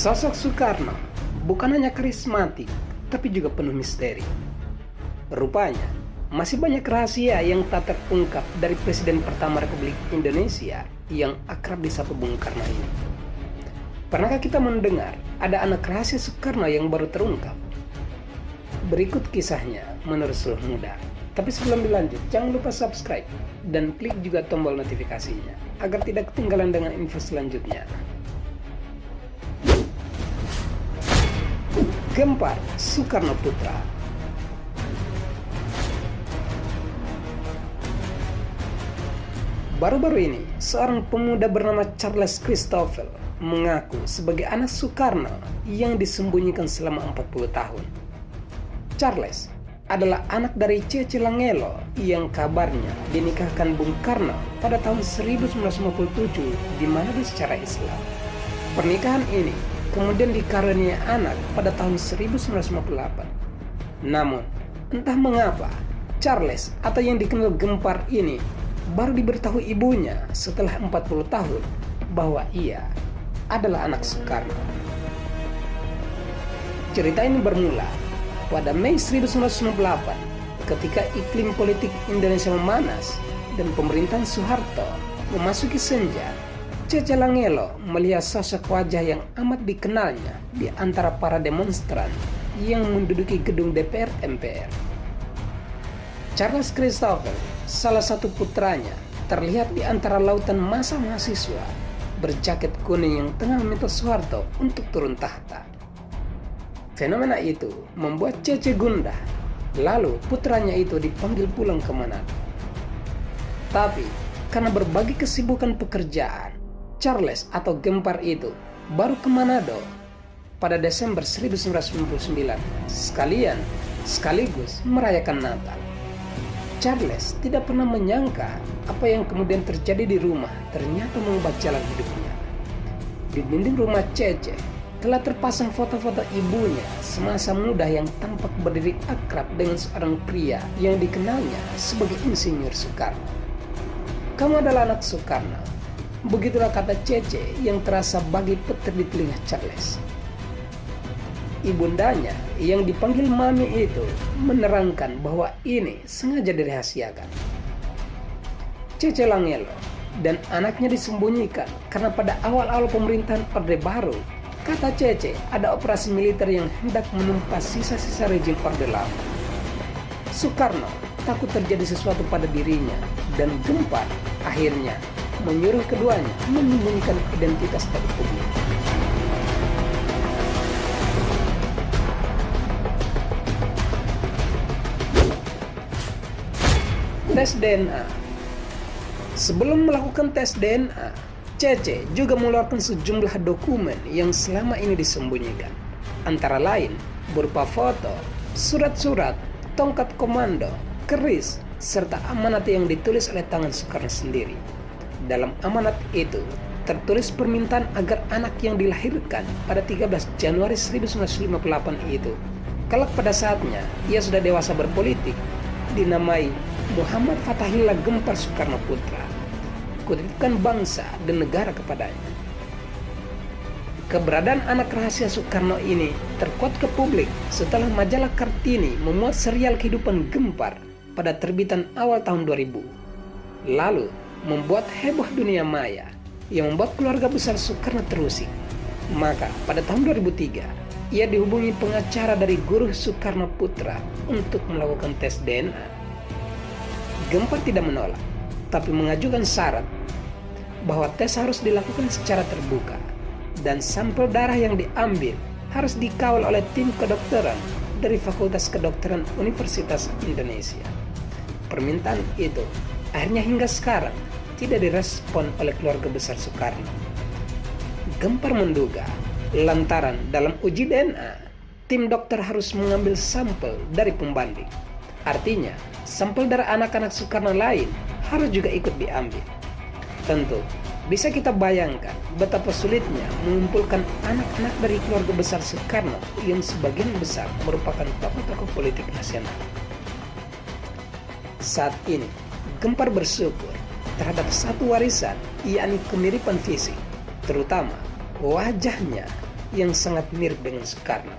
Sosok Soekarno bukan hanya karismatik, tapi juga penuh misteri. Rupanya, masih banyak rahasia yang tak terungkap dari Presiden pertama Republik Indonesia yang akrab disapa Bung Karno ini. Pernahkah kita mendengar ada anak rahasia Soekarno yang baru terungkap? Berikut kisahnya menurut seluruh muda. Tapi sebelum dilanjut, jangan lupa subscribe dan klik juga tombol notifikasinya agar tidak ketinggalan dengan info selanjutnya. Gempar Soekarno Putra. Baru-baru ini, seorang pemuda bernama Charles Christopher mengaku sebagai anak Soekarno yang disembunyikan selama 40 tahun. Charles adalah anak dari Cece Langelo yang kabarnya dinikahkan Bung Karno pada tahun 1957 di Manado secara Islam. Pernikahan ini kemudian dikaruniai anak pada tahun 1958. Namun, entah mengapa, Charles atau yang dikenal Gempar ini baru diberitahu ibunya setelah 40 tahun bahwa ia adalah anak Soekarno. Cerita ini bermula pada Mei 1998 ketika iklim politik Indonesia memanas dan pemerintahan Soeharto memasuki senja. Cece Langelo melihat sosok wajah yang amat dikenalnya di antara para demonstran yang menduduki gedung DPR MPR. Charles Christopher, salah satu putranya, terlihat di antara lautan massa mahasiswa berjaket kuning yang tengah meminta Soeharto untuk turun tahta. Fenomena itu membuat Cece gundah, lalu putranya itu dipanggil pulang ke Manado. Tapi karena berbagai kesibukan pekerjaan, Charles atau Gempar itu baru ke Manado pada Desember 1999 sekaligus merayakan Natal. Charles tidak pernah menyangka apa yang kemudian terjadi di rumah ternyata mengubah jalan hidupnya. Di dinding rumah Cece telah terpasang foto-foto ibunya semasa muda yang tampak berdiri akrab dengan seorang pria yang dikenalnya sebagai Insinyur Soekarno. "Kamu adalah anak Soekarno," begitulah kata Cece yang terasa bagi petir di telinga Charles. Ibundanya yang dipanggil Mami itu menerangkan bahwa ini sengaja dirahasiakan. Cece Langelo dan anaknya disembunyikan karena pada awal-awal pemerintahan Orde Baru, kata Cece, ada operasi militer yang hendak menumpas sisa-sisa rejim Orde Lama. Soekarno takut terjadi sesuatu pada dirinya dan Gempar akhirnya menyuruh keduanya menyembunyikan identitas dari publik. Tes DNA. Sebelum melakukan tes DNA, Cece juga mengeluarkan sejumlah dokumen yang selama ini disembunyikan, antara lain berupa foto, surat-surat, tongkat komando, keris, serta amanat yang ditulis oleh tangan Soekarno sendiri. Dalam amanat itu tertulis permintaan agar anak yang dilahirkan pada 13 Januari 1958 itu, kelak pada saatnya ia sudah dewasa berpolitik, dinamai Muhammad Fathahillah Gempar Soekarno Putra, kutitipkan bangsa dan negara kepadanya. Keberadaan anak rahasia Soekarno ini terkuat ke publik setelah majalah Kartini memuat serial kehidupan Gempar pada terbitan awal tahun 2000. Lalu membuat heboh dunia maya yang membuat keluarga besar Soekarno terusik. Maka pada tahun 2003 ia dihubungi pengacara dari guru Soekarno Putra untuk melakukan tes DNA. Gempar tidak menolak, tapi mengajukan syarat bahwa tes harus dilakukan secara terbuka dan sampel darah yang diambil harus dikawal oleh tim kedokteran dari Fakultas Kedokteran Universitas Indonesia. Permintaan itu akhirnya hingga sekarang tidak direspon oleh keluarga besar Soekarno. Gempar menduga lantaran dalam uji DNA, tim dokter harus mengambil sampel dari pembanding. Artinya, sampel darah anak-anak Soekarno lain harus juga ikut diambil. Tentu, bisa kita bayangkan betapa sulitnya mengumpulkan anak-anak dari keluarga besar Soekarno yang sebagian besar merupakan tokoh-tokoh politik nasional. Saat ini, Gempar bersyukur terhadap satu warisan, yakni kemiripan fisik, terutama wajahnya yang sangat mirip dengan Soekarno.